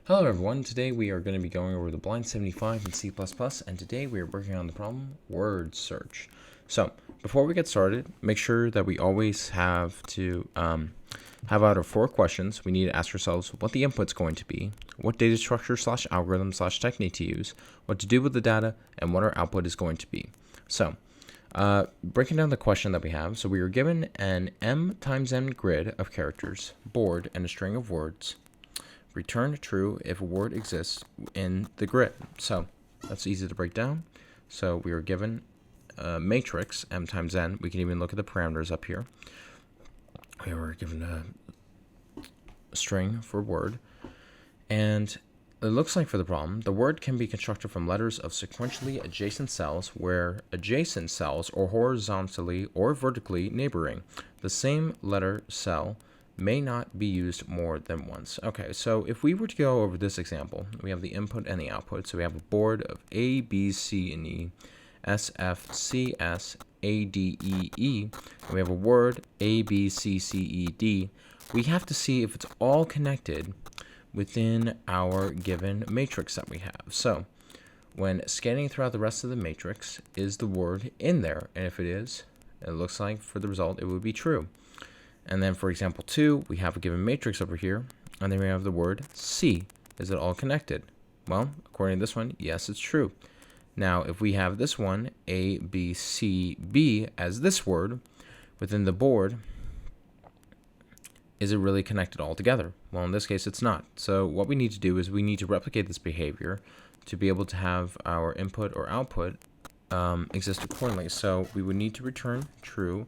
Hello everyone, today we are going to be going over the blind 75 in C++, and today we are working on the problem word search. So before we get started, make sure that we always have to have out our 4 questions. We need to ask ourselves what the input's going to be, what data structure / algorithm / technique to use, what to do with the data, and what our output is going to be. So breaking down the question that we have, so we are given an m times n grid of characters, board, and a string of words. Return true if a word exists in the grid. So that's easy to break down. So we are given a matrix, m times n. We can even look at the parameters up here. We were given a string for word. And it looks like for the problem, the word can be constructed from letters of sequentially adjacent cells where adjacent cells are horizontally or vertically neighboring. The same letter cell may not be used more than once. Okay, so if we were to go over this example, we have the input and the output. So we have a board of A, B, C, and E, S, F, C, S, A, D, E, E. And we have a word A, B, C, C, E, D. We have to see if it's all connected within our given matrix that we have. So when scanning throughout the rest of the matrix, is the word in there? And if it is, it looks like for the result it would be true. And then for example 2, we have a given matrix over here, and then we have the word C. Is it all connected? Well, according to this one, yes, it's true. Now, if we have this one, A, B, C, B, as this word within the board, is it really connected all together? Well, in this case, it's not. So what we need to do is we need to replicate this behavior to be able to have our input or output exist accordingly. So we would need to return true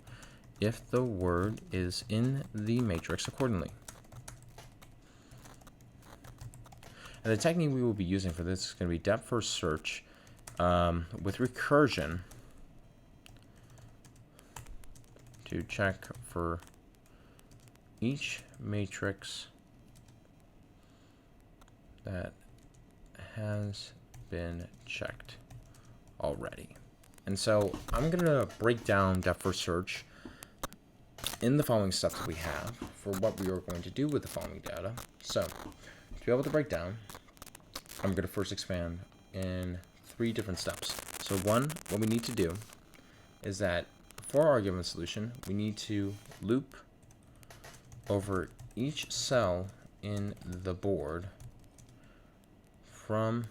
if the word is in the matrix accordingly. And the technique we will be using for this is going to be depth first search with recursion to check for each matrix that has been checked already. And so I'm going to break down depth first search in the following steps that we have for what we are going to do with the following data. So to be able to break down, I'm going to first expand in 3 different steps. So one, what we need to do is that for our given solution, we need to loop over each cell in the board from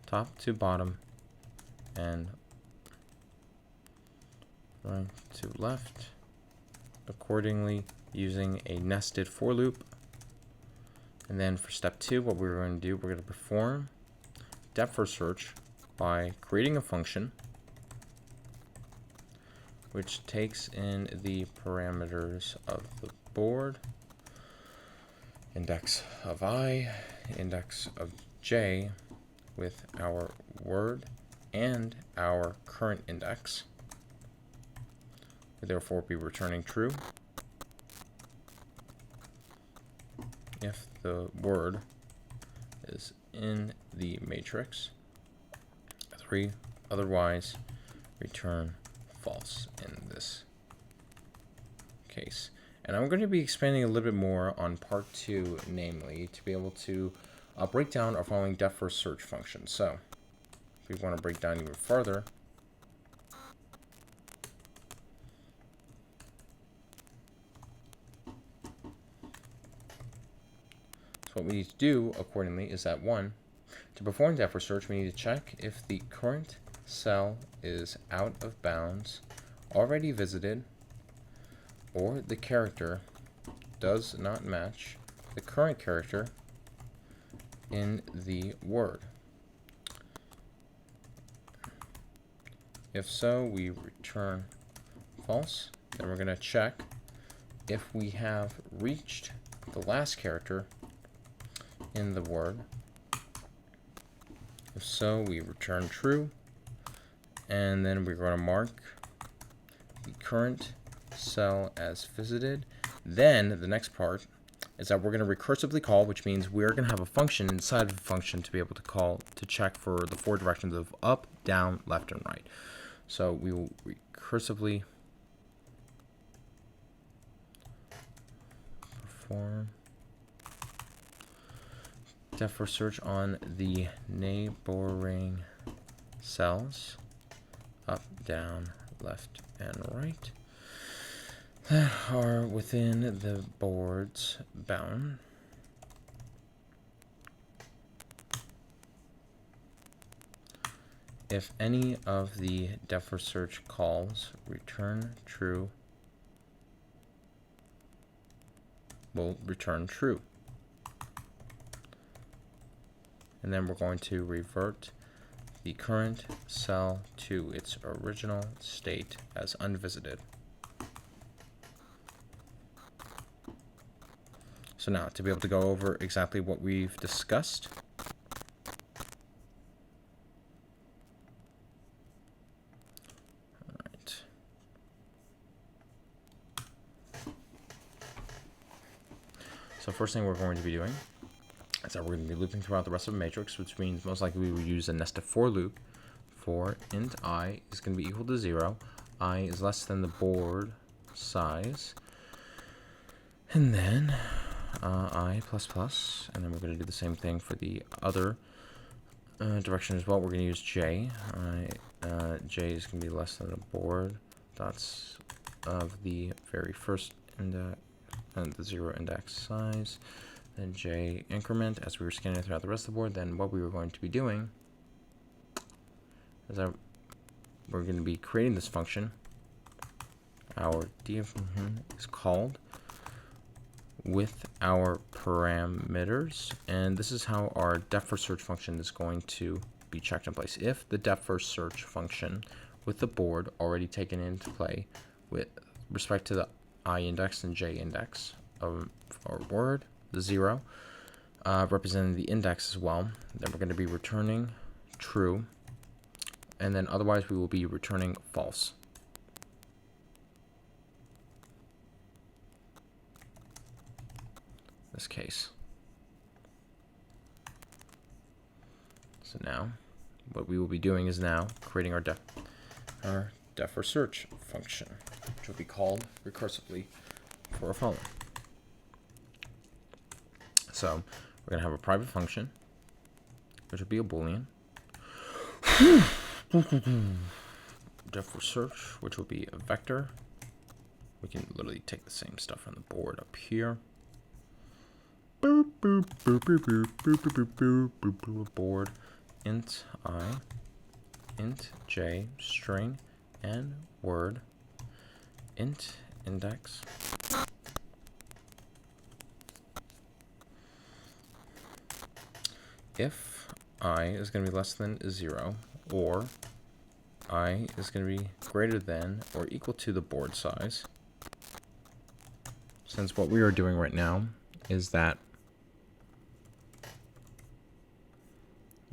top to bottom and right to left accordingly using a nested for loop. And then for step 2, what we're going to do, we're going to perform depth first search by creating a function which takes in the parameters of the board, index of I, index of j, with our word and our current index. We'll therefore be returning true if the word is in the matrix. 3, otherwise return false in this case. And I'm going to be expanding a little bit more on part 2, namely to be able to break down our following depth first search function. So if we want to break down even further, so what we need to do accordingly is that 1, to perform depth first search, we need to check if the current cell is out of bounds, already visited, or the character does not match the current character in the word. If so, we return false. Then we're going to check if we have reached the last character in the word. If so, we return true. And then we're going to mark the current cell as visited. Then the next part is that we're going to recursively call, which means we're going to have a function inside of a function to be able to call to check for the 4 directions of up, down, left, and right. So we will recursively perform depth first search on the neighboring cells, up, down, left, and right, that are within the board's bound. If any of the depth first search calls return true, will return true. And then we're going to revert the current cell to its original state as unvisited. So now, to be able to go over exactly what we've discussed, all right. So first thing we're going to be doing is that we're going to be looping throughout the rest of the matrix, which means most likely we would use a nested for loop for int I is going to be equal to 0, I is less than the board size, and then I plus, and then we're going to do the same thing for the other direction as well. We're going to use j. J is going to be less than the board dots of the very first index and the 0 index size. Then j increment as we were scanning throughout the rest of the board. Then what we were going to be doing is that we're going to be creating this function. Our df is called with our parameters, and this is how our depth first search function is going to be checked in place. If the depth first search function with the board already taken into play with respect to the I index and j index of our word, the 0, representing the index as well, then we're going to be returning true, and then otherwise we will be returning false. This case. So now what we will be doing is now creating our depth first search function, which will be called recursively for a following. So we're going to have a private function, which will be a Boolean. Depth first search, which will be a vector. We can literally take the same stuff from the board up here. Board int I, int j, string, and word, int index, if I is going to be less than 0, or I is going to be greater than or equal to the board size. Since what we are doing right now is that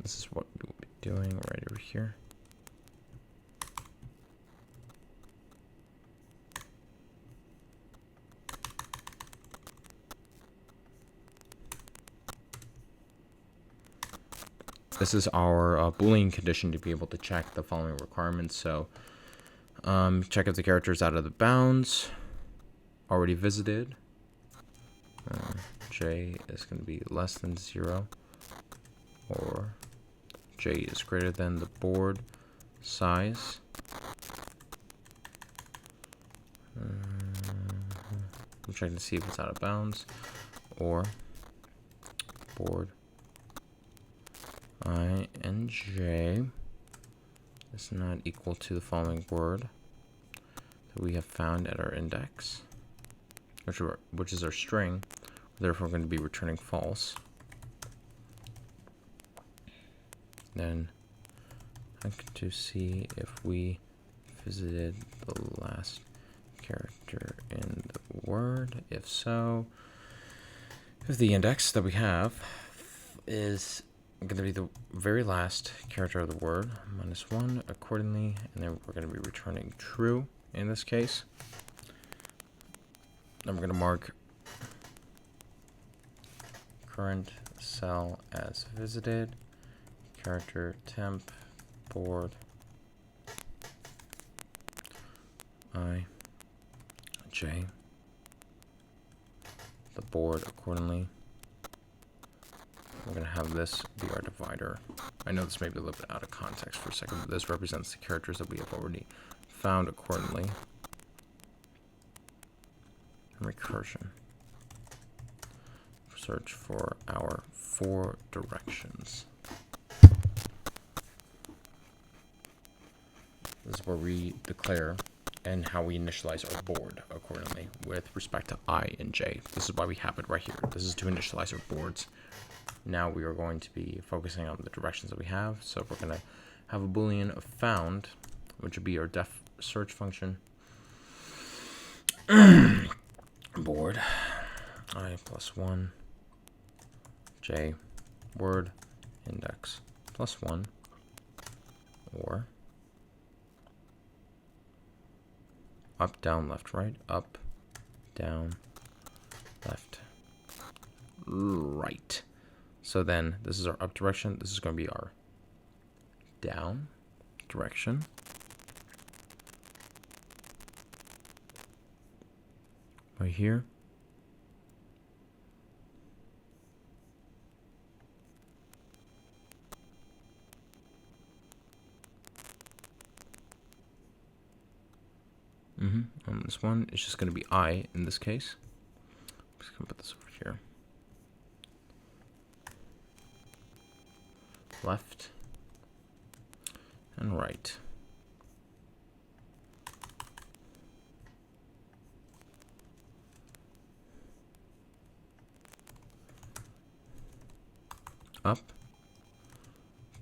this is what we will be doing right over here. This is our Boolean condition to be able to check the following requirements. So check if the character is out of the bounds, already visited, j is going to be less than 0, or j is greater than the board size. I'm checking to see if it's out of bounds, or board I and j is not equal to the following word that we have found at our index, which is our string. Therefore, we're going to be returning false. Then I can to see if we visited the last character in the word. If so, if the index that we have is going to be the very last character of the word, -1 accordingly, and then we're going to be returning true in this case. Then we're going to mark current cell as visited, character temp board I, J, the board accordingly. We're going to have this be our divider. I know this may be a little bit out of context for a second, but this represents the characters that we have already found accordingly. Recursion. Search for our 4 directions. This is where we declare and how we initialize our board accordingly with respect to I and J. This is why we have it right here. This is to initialize our boards. Now we are going to be focusing on the directions that we have. So we're going to have a boolean of found, which would be our def search function. Board I plus 1, J, word, index plus 1, or up, down, left, right, up, down, left, right. So then this is our up direction. This is going to be our down direction. Right here. On this one, it's just going to be I in this case. I'm just going to put this over here. Left and right. Up,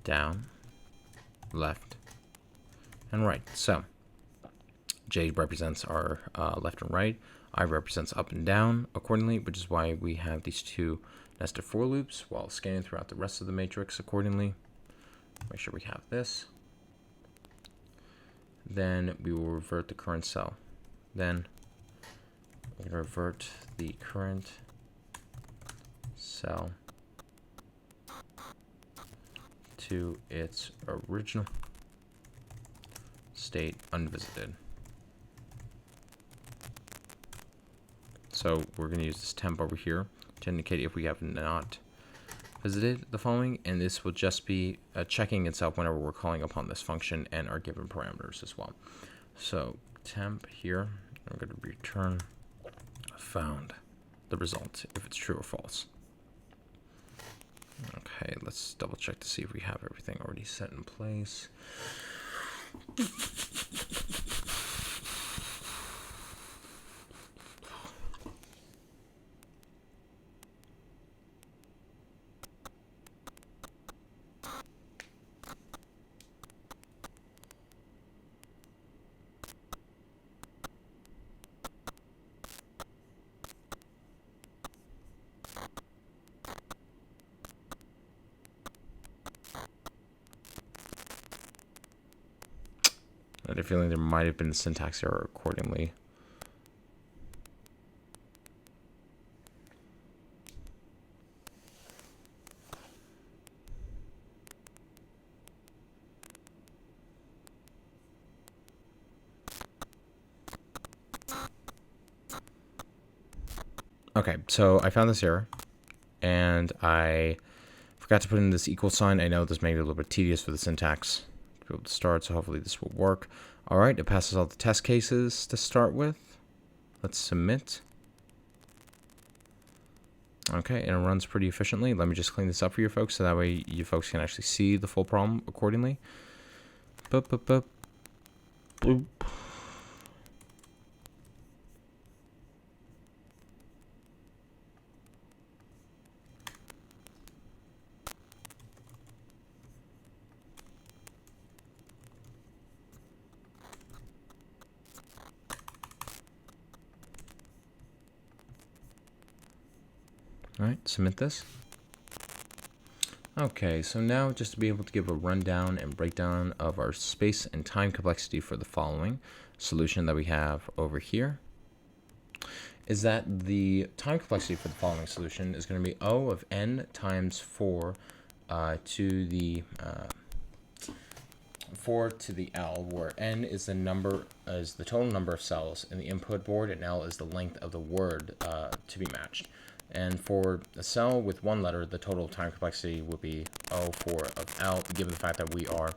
down, left, and right. So J represents our left and right. I represents up and down accordingly, which is why we have these 2 nested for loops while scanning throughout the rest of the matrix accordingly. Make sure we have this. Then we will revert the current cell. Then we're going to revert the current cell to its original state unvisited. So we're going to use this temp over here to indicate if we have not visited the following, and this will just be checking itself whenever we're calling upon this function and our given parameters as well. So temp here, I'm going to return found the result if it's true or false. Okay, let's double check to see if we have everything already set in place. I had a feeling there might have been a syntax error accordingly. Okay, so I found this error, and I forgot to put in this equal sign. I know this may be a little bit tedious for the syntax to be able to start, so hopefully this will work. All right, it passes all the test cases to start with. Let's submit. Okay, and it runs pretty efficiently. Let me just clean this up for you folks, so that way you folks can actually see the full problem accordingly. Boop, boop, boop. Boop. All right, submit this. Okay, so now just to be able to give a rundown and breakdown of our space and time complexity for the following solution that we have over here. is that the time complexity for the following solution is going to be O of n times 4 to the 4 to the L, where n is the total number of cells in the input board, and L is the length of the word to be matched. And for a cell with one letter, the total time complexity would be O4 of L, given the fact that we are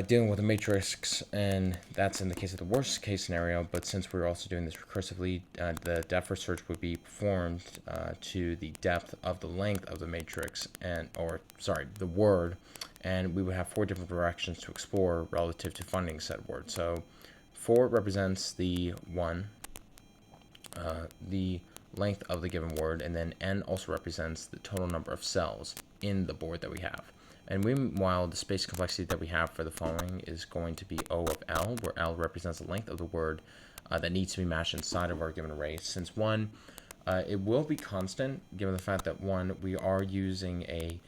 dealing with a matrix, and that's in the case of the worst case scenario. But since we're also doing this recursively, the depth first search would be performed to the depth of the length of the matrix, the word, and we would have 4 different directions to explore relative to finding said word. So 4 represents the 1, the length of the given word, and then n also represents the total number of cells in the board that we have. And meanwhile, the space complexity that we have for the following is going to be O of L, where L represents the length of the word that needs to be matched inside of our given array. Since 1, it will be constant, given the fact that 1, we are using a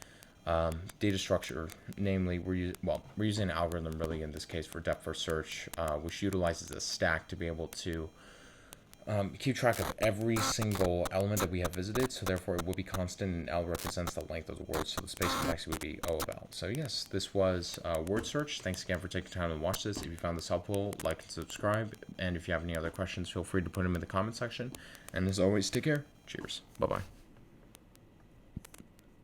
data structure, namely we're using an algorithm really in this case for depth first search, which utilizes a stack to be able to keep track of every single element that we have visited, so therefore it will be constant, and L represents the length of the word, so the space complexity would be O of L. So yes, this was word search. Thanks again for taking time to watch this. If you found this helpful, like and subscribe, and if you have any other questions, feel free to put them in the comment section. And as always, take care. Cheers. Bye-bye.